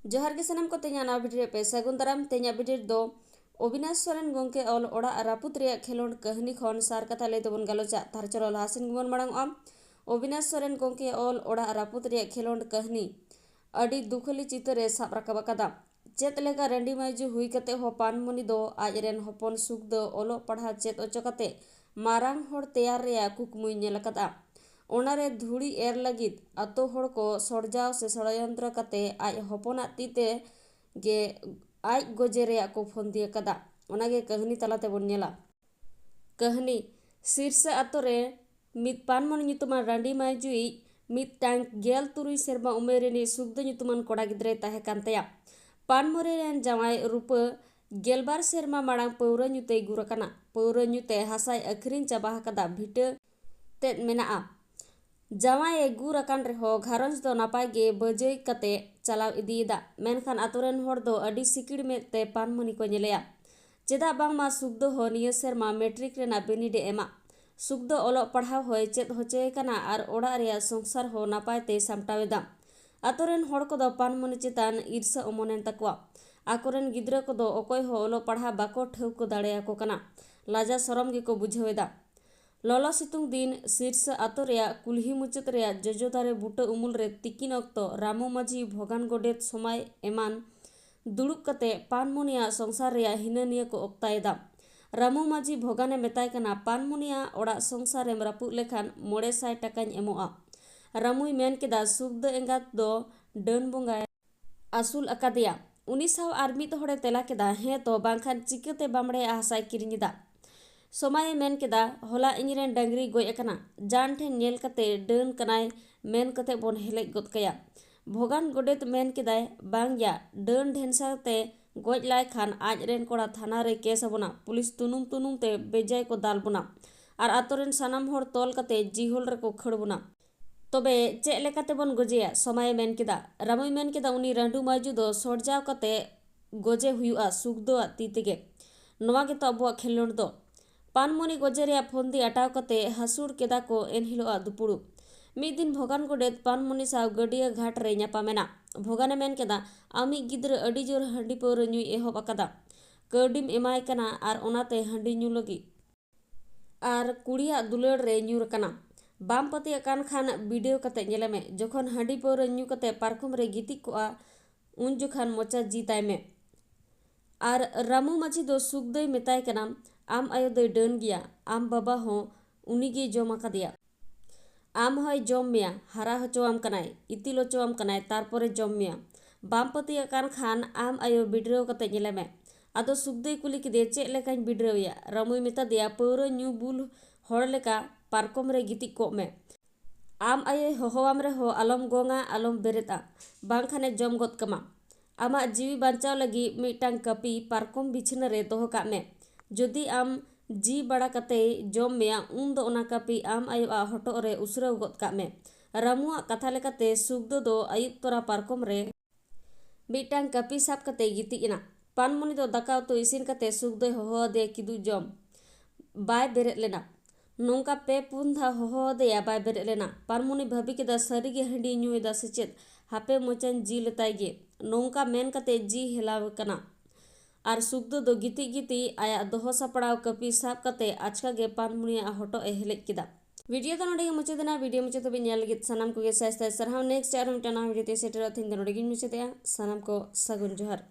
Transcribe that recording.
जोहार के सनम को तेना नवा वीडियो पे सगुन दाराम तेना वीडियो दो अविनाश सोरेन गोंके ऑल ओड़ा रापुत रे खेलोड कहनी खन सार कथा ले तबन गलोचा थार चलो लासिन गुमन मांग अविनाश सोरेन गोंके ऑल ओड़ा रापुत रे खेलोड कहनी अडी दुखली चितरे साब राकाब कदा चेत लेका रंडी माइजू हुई कते हो पानमनी दो आजरेन होपन सुख दो ओलो पढ़ा चेत ओचो कते मारांग होड़ तैयार रे कुकमुई नेल कदा ओनारे धुड़ी एर लगित अतो होड़ को सड़जाव से षड़यंत्र कते आज होपना तीते गे आज गोजे रे को फोन दिए कदा ओनागे कहनी तलाते बन नेला कहनी शीर्ष अतो रे मित पानमनी nyutuman रंडी माइजुई मित टांग गेल तुरुई सेरमा उमेरेनी सुख दो nyutuman कोड़ा गिद्रे ताहे कांतेया पानमरे रेन जामाय रूप गेलबार सेरमा माड़ांग पौरा nyute गुरकना पौरा nyute हासाय अखरिन चाबा कदा भिटे तेद मेना जामाय गुर अकान रेहो घारंज दो नापाय गे बजय कते चलाव इदीदा मेनखान आतोरेन होड़ दो अडी सिकिड़ में ते पानमनी को नेलेया चेदा बांगमा सुख दो हो निये सेरमा मैट्रिक रेना बेनिडे एमा सुख दो ओलो पढ़ाव होय चेद होचे कना आर ओड़ा रेया संसार हो नापाय ते सामटावेदा आतोरेन होड़ को दो पानमनी चेतान ईर्षा ओमोनेन तकवा आकोरेन गिद्रा को दो ओकोय हो ओलो पढ़ा बाको ठेवको दाड़ेया को कना लाजा सरम गे को बुझावेदा लॉलो सितुंग दिन शीर्ष आतो रेया कुल्ही मुचाद रेया जजोदारे बूटा उमुल रे तिकिन अक्तो रामू माझी भोगान गोडेत समय एमान दुड़ुब कते पानमुनिया संसार रेया हिनानिया को ओक्तायदा रामू माझी भोगाने मेताय कना पानमुनिया ओड़ा संसार एम रापु लेखान 500 टाकाñ एमोआ रामुई मेन केदा सुख दो एंगात दो डन बोंगाय आसुल अकादेया उनी साव आर मिद होड़े तेला केदा हे तो बांखान चिकाते बामड़े आसाय किरिनिदा समय मेन केदा होला इनिरेन डांगरी गोय एकना जान ठेन नेल कते डन कनाय मेन कते बोन हेलेज गद कया भोगान गोडेत मेन केदाय बांग या डन ढेनसा ते गोज लाय खान आज रेन कोड़ा थाना रे केस अबोना पुलिस तुनुम तुनुम ते बेजाय को दाल बोना आर आतोरेन सानाम होड़ तोल कते जिहोल रे को खड़ बोना तबे चे लेकाते बोन गोजेया समय मेन केदा रामुई मेन केदा उनी रांडू माजू दो सड़जाव कते गोजे हुयुआ सुख दो ती तेगे नोवा गे तो अबुआ खेलोड दो पानमनी गोजे रे फोंदी अटाव कते हसुड़ केदा को एन हिलोआ दुपुड़ु मिद दिन भोगान गोडेत पानमनी साव गडिया घाट रे ᱧᱟᱯᱟᱢᱮᱱᱟ भोगाने मेन केदा आमी गिद्र अडी जोर हंडी पौर ᱧᱩᱭ एहब अकादा कौडीम एमाय कना आर ओनाते हंडी ᱧᱩ लगी आर कुड़िया दुलड़ रे ᱧᱩᱨ कना बाम पति अकान खान वीडियो कते नेलेमे जखन हंडी पौर ᱧᱩ कते पारकम रे गिति कोआ उन जखन मोचा जीताय में आर रामू माझी दो सुख दई मेताय कना आम आयो दई डन गिया आम बाबा हो उनीगे जमा कदिया आम होय जम मिया हरा होचोआम कनाय इतिल होचोआम कनाय तारपरे जम मिया बामपति अकान खान आम आयो बिड्रव कते नेलेमे आदो सुखदई कुली किदे चे लेकाñ बिड्रवया रामुई मेता दिया पौरा ᱧᱩ बुल होड़ लेका पारकम रे गिति को में आम आयो होहोआम रे हो आलम गोंगा आलम बेरेता बांखाने जम गद कमा आमा जीवी बांचाव लगी मिटांग कपी पारकम बिछना रे दोहो का में जदि आम जी बड़ा कते जम मेया उन दो ओना कपी आम आयो आ हटो रे उसराव गद का में रामुआ कथा लेकाते सुख दो आयुब तोरा पारकम रे मिटांग कपी साब कते गिति इना पानमनी दो दाका उतु इसिन कते सुख दो होहो दे किदु जम बाय बेरेत लेना नोंका पे पुन धा होहो दे या बाय बेरेत लेना पानमनी भाभी केदा सरीगे हंडी ᱧᱩᱭदा सेचेत हापे मोचन जी लेताय गे नोंका मेन कते जी हेलाव कना आर सुख दो गिति गिति आया दोहो सापड़ाव कपी साब कते आचका गे पानमुनिया हटो ए हेलेज किदा वीडियो तो नोडे मुचादेना वीडियो मुचाद तबे नेल लगित सनाम को गे साइज सरहाव नेक्स्ट आरो मिटना वीडियो ते सेटर थिन नोडे गिन मुचादेया सनाम को सगुन जोहार।